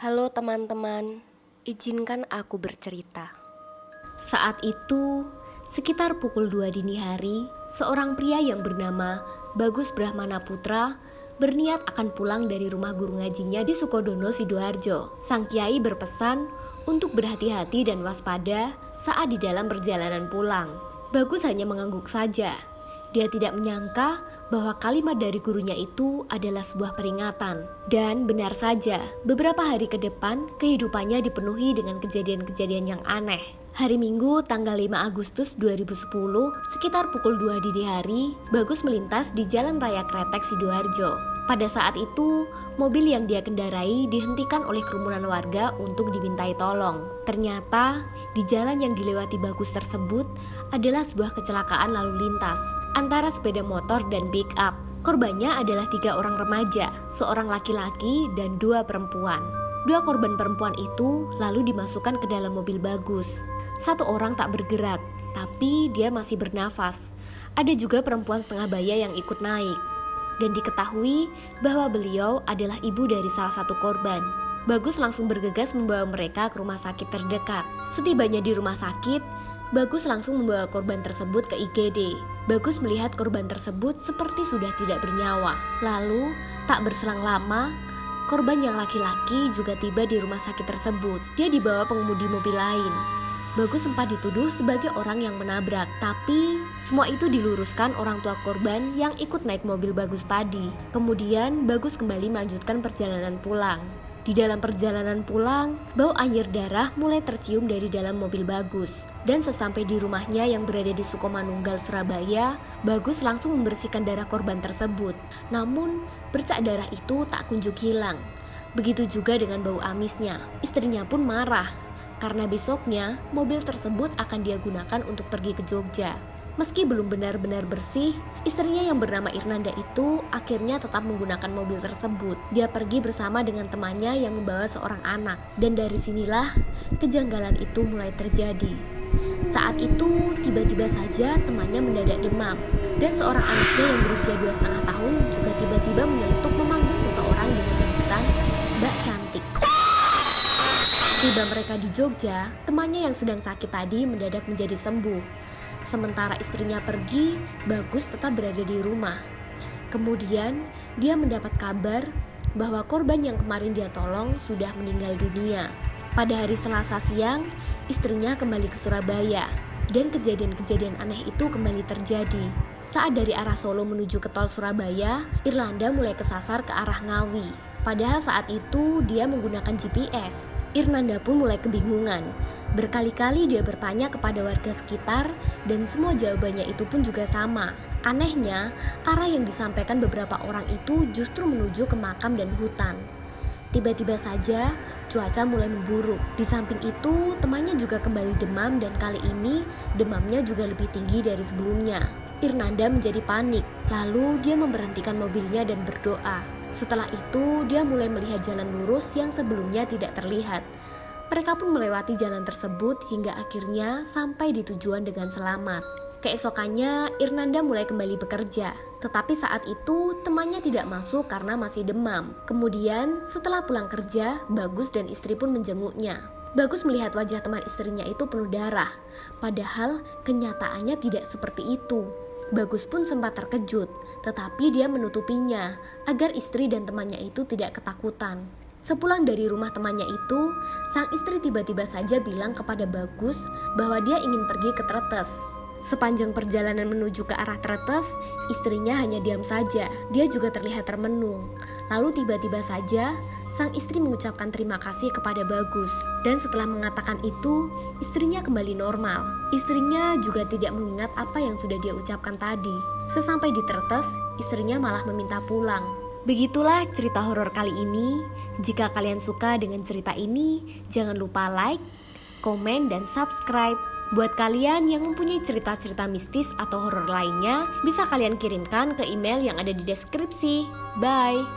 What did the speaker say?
Halo teman-teman, izinkan aku bercerita. Saat itu, sekitar pukul 2 dini hari, seorang pria yang bernama Bagus Brahmana Putra berniat akan pulang dari rumah guru ngajinya di Sukodono, Sidoarjo. Sang kiai berpesan untuk berhati-hati dan waspada saat di dalam perjalanan pulang. Bagus hanya mengangguk saja. Dia tidak menyangka bahwa kalimat dari gurunya itu adalah sebuah peringatan. Dan benar saja, beberapa hari ke depan kehidupannya dipenuhi dengan kejadian-kejadian yang aneh. Hari Minggu tanggal 5 Agustus 2010, sekitar pukul 2 dini hari, Bagus melintas di Jalan Raya Kretek Sidoarjo. Pada saat itu, mobil yang dia kendarai dihentikan oleh kerumunan warga untuk dimintai tolong. Ternyata, di jalan yang dilewati Bagus tersebut adalah sebuah kecelakaan lalu lintas antara sepeda motor dan pick up. Korbannya adalah 3 orang remaja, seorang laki-laki dan 2 perempuan. 2 korban perempuan itu lalu dimasukkan ke dalam mobil Bagus. 1 orang tak bergerak, tapi dia masih bernafas. Ada juga perempuan setengah baya yang ikut naik. Dan diketahui bahwa beliau adalah ibu dari salah satu korban. Bagus langsung bergegas membawa mereka ke rumah sakit terdekat. Setibanya di rumah sakit, Bagus langsung membawa korban tersebut ke IGD. Bagus melihat korban tersebut seperti sudah tidak bernyawa. Lalu, tak berselang lama, korban yang laki-laki juga tiba di rumah sakit tersebut. Dia dibawa pengemudi mobil lain. Bagus sempat dituduh sebagai orang yang menabrak, tapi semua itu diluruskan orang tua korban yang ikut naik mobil Bagus tadi. Kemudian Bagus kembali melanjutkan perjalanan pulang. Di dalam perjalanan pulang, bau anyir darah mulai tercium dari dalam mobil Bagus. Dan sesampai di rumahnya yang berada di Sukomanunggal, Surabaya, Bagus langsung membersihkan darah korban tersebut. Namun, bercak darah itu tak kunjung hilang. Begitu juga dengan bau amisnya. Istrinya pun marah karena besoknya mobil tersebut akan dia gunakan untuk pergi ke Jogja. Meski belum benar-benar bersih, istrinya yang bernama Irnanda itu akhirnya tetap menggunakan mobil tersebut. Dia pergi bersama dengan temannya yang membawa seorang anak. Dan dari sinilah kejanggalan itu mulai terjadi. Saat itu tiba-tiba saja temannya mendadak demam. Dan seorang anaknya yang berusia 2,5 tahun juga tiba-tiba menyelutuk memanggil seseorang dengan sebutan Mbak Cantik. Tiba mereka di Jogja, temannya yang sedang sakit tadi mendadak menjadi sembuh. Sementara istrinya pergi, Bagus tetap berada di rumah. Kemudian, dia mendapat kabar bahwa korban yang kemarin dia tolong sudah meninggal dunia. Pada hari Selasa siang, istrinya kembali ke Surabaya. Dan kejadian-kejadian aneh itu kembali terjadi. Saat dari arah Solo menuju ke tol Surabaya, Irlanda mulai kesasar ke arah Ngawi. Padahal saat itu dia menggunakan GPS. Irnanda pun mulai kebingungan. Berkali-kali dia bertanya kepada warga sekitar dan semua jawabannya itu pun juga sama. Anehnya, arah yang disampaikan beberapa orang itu justru menuju ke makam dan hutan. Tiba-tiba saja cuaca mulai memburuk. Di samping itu, temannya juga kembali demam dan kali ini demamnya juga lebih tinggi dari sebelumnya. Irnanda menjadi panik, lalu dia memberhentikan mobilnya dan berdoa. Setelah itu, dia mulai melihat jalan lurus yang sebelumnya tidak terlihat. Mereka pun melewati jalan tersebut hingga akhirnya sampai di tujuan dengan selamat. Keesokannya, Irnanda mulai kembali bekerja. Tetapi saat itu, temannya tidak masuk karena masih demam. Kemudian, setelah pulang kerja, Bagus dan istri pun menjenguknya. Bagus melihat wajah teman istrinya itu penuh darah. Padahal, kenyataannya tidak seperti itu. Bagus pun sempat terkejut, tetapi dia menutupinya agar istri dan temannya itu tidak ketakutan. Sepulang dari rumah temannya itu, sang istri tiba-tiba saja bilang kepada Bagus bahwa dia ingin pergi ke Tretes. Sepanjang perjalanan menuju ke arah Tretes, istrinya hanya diam saja. Dia juga terlihat termenung. Lalu tiba-tiba saja, sang istri mengucapkan terima kasih kepada Bagus. Dan setelah mengatakan itu, istrinya kembali normal. Istrinya juga tidak mengingat apa yang sudah dia ucapkan tadi. Sesampai di Tretes, istrinya malah meminta pulang. Begitulah cerita horor kali ini. Jika kalian suka dengan cerita ini, jangan lupa like, komen, dan subscribe. Buat kalian yang mempunyai cerita-cerita mistis atau horor lainnya, bisa kalian kirimkan ke email yang ada di deskripsi. Bye!